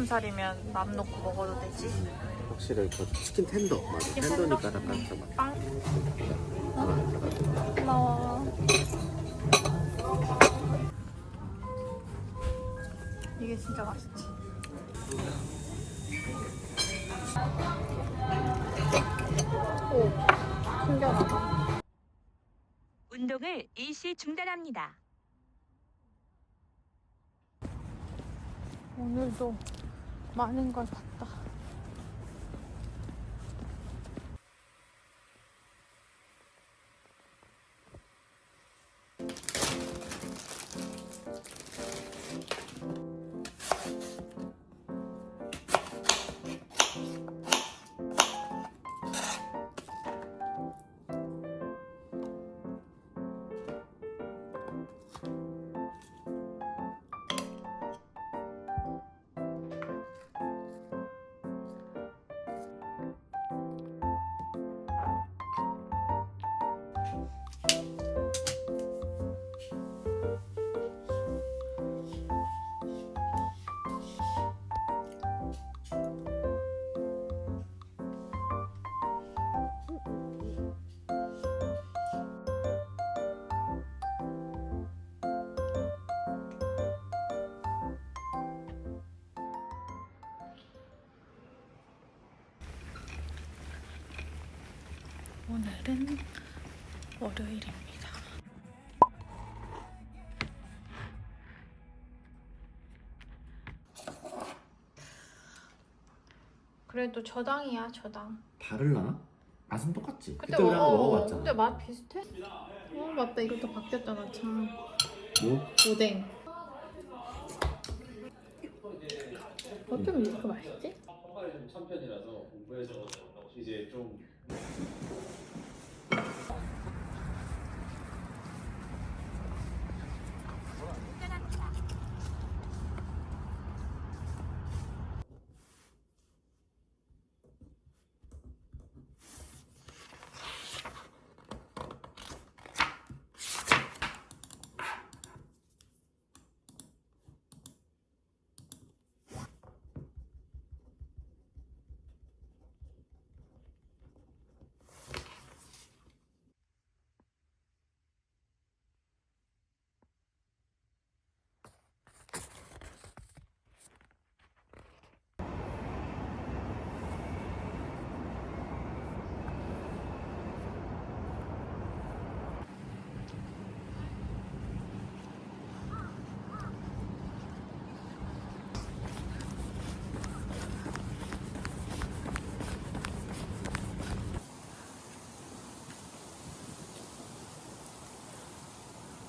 닭가슴살이면 맘 놓고 먹어도 되지. 확실히 그 치킨 텐더 맞아. 치킨 텐더니까 텐더? 약간 좀 빵. 고마워. 이게 진짜 맛있지. 오, 신기하다. 운동을 일시 중단합니다. 오늘도 많은 걸 봤다. 오늘은 월요일입니다. 그래도 저당이야, 저당. 다를나? 맛은 똑같지. 그때 그때 우리 한번 먹어봤잖아. 근데 맛 비슷해? 맞다. 이것도 바뀌었잖아, 참. 뭐? 오뎅. 어쩜 이렇게 맛있지? 한발이 좀 참편이라서 공부해서 이제 좀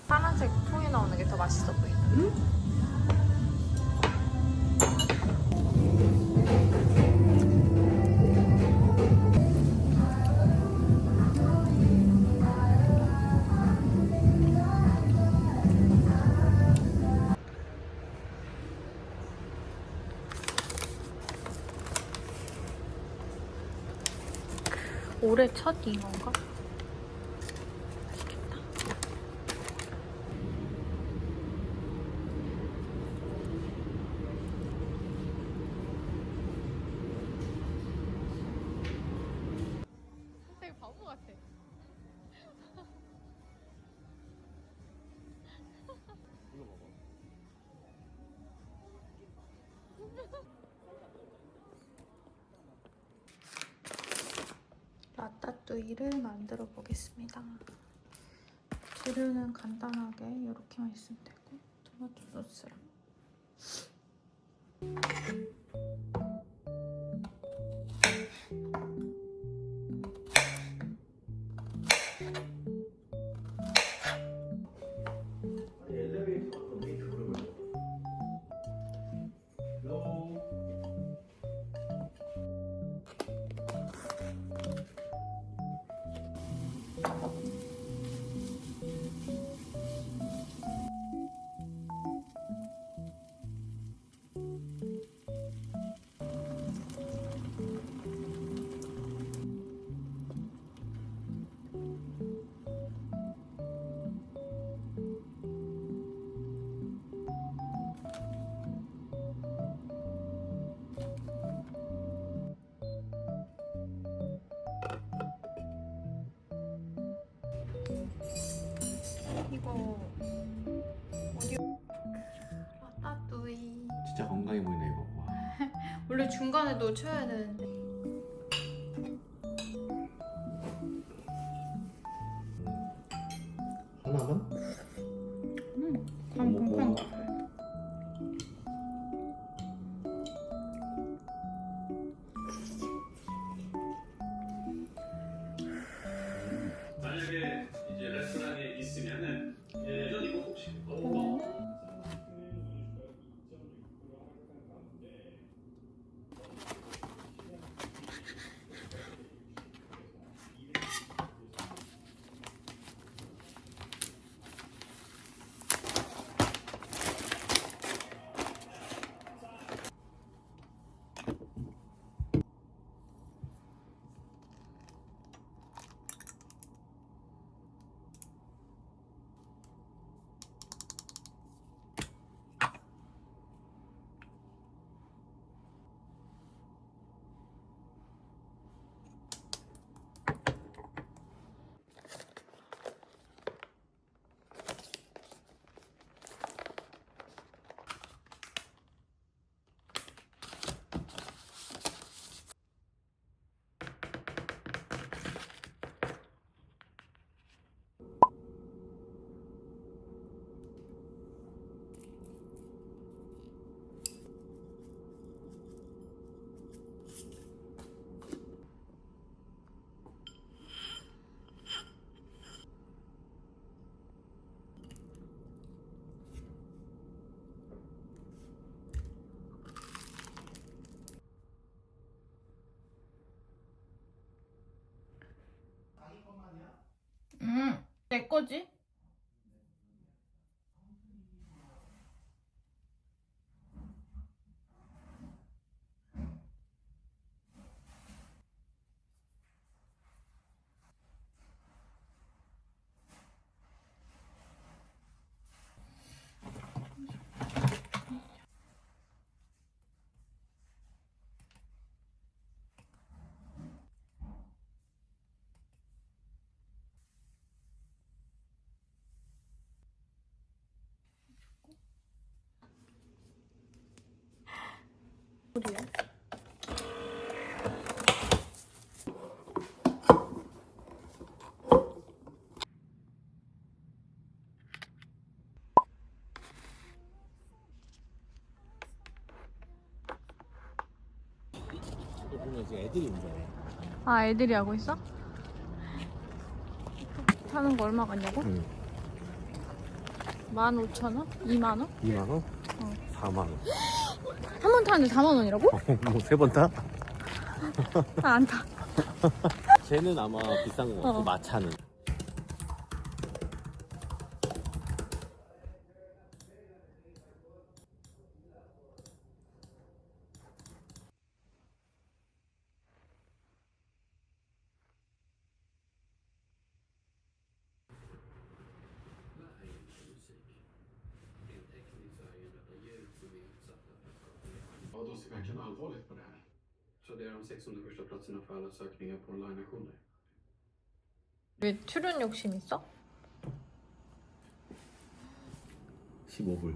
파란색 통에 나오는 게 더 맛있어 보인다. 응? 올해 첫 잉어인가? 맛있겠다. 되게 바보 같아. 이거 먹어. 라따뚜이를 만들어 보겠습니다. 재료는 간단하게 이렇게만 있으면 되고 토마토 소스랑 원래 중간에도 쳐야 되는데. 하나만? 간 뭐, 공판 뭐. 거 같아요. 만약에 이제 레스토랑에 있으면은 예전 이거 혹시 어떤 거? 내 거지? 어디야? 이거 보면 지금 애들이 운전해. 아, 애들이 하고 있어? 타는 거 얼마 같냐고? 응. 15,000원? 2만 원? 2만 원? 어. 4만 원. 한 번 타는데 4만 원이라고? 뭐 3번 타? 나 안 타. 쟤는 아마 비싼 거 같고 어. 마차는. Ja, då ser verkligen allvarligt på det här. Så det är de 600 första platserna för alla sökningar på online-auktioner. 왜 출연 욕심 있어? 15불.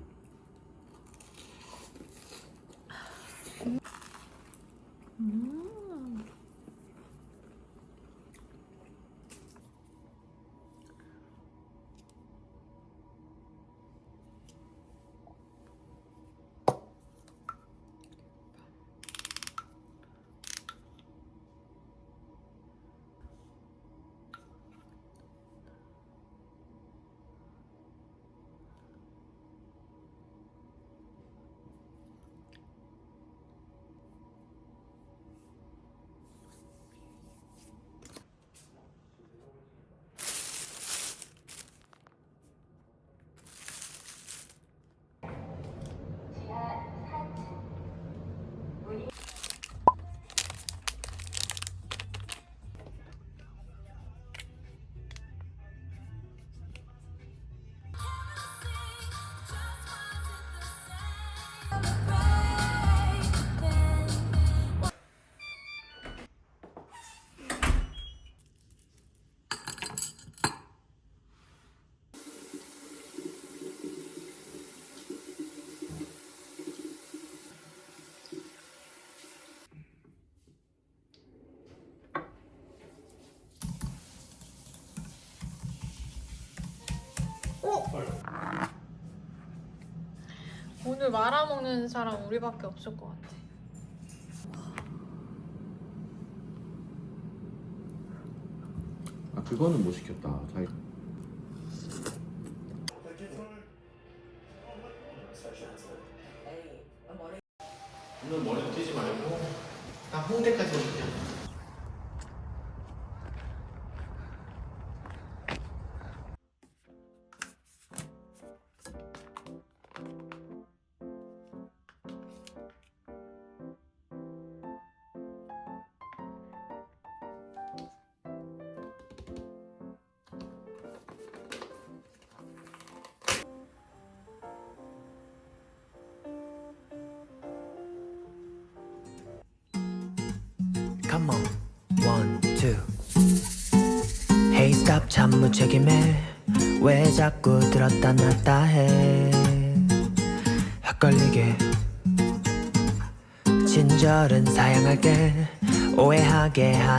이걸 말아먹는 사람 우리밖에 없을 것 같아. 아 그거는 못 시켰다. 자기. 오늘 머리도 띄지 말고 딱 홍대까지 올게요. Come on, 1, 2. Hey stop 참 무책임해 왜 자꾸 들었다 놨다 해 헷갈리게 친절은 사양할게 오해하게 하지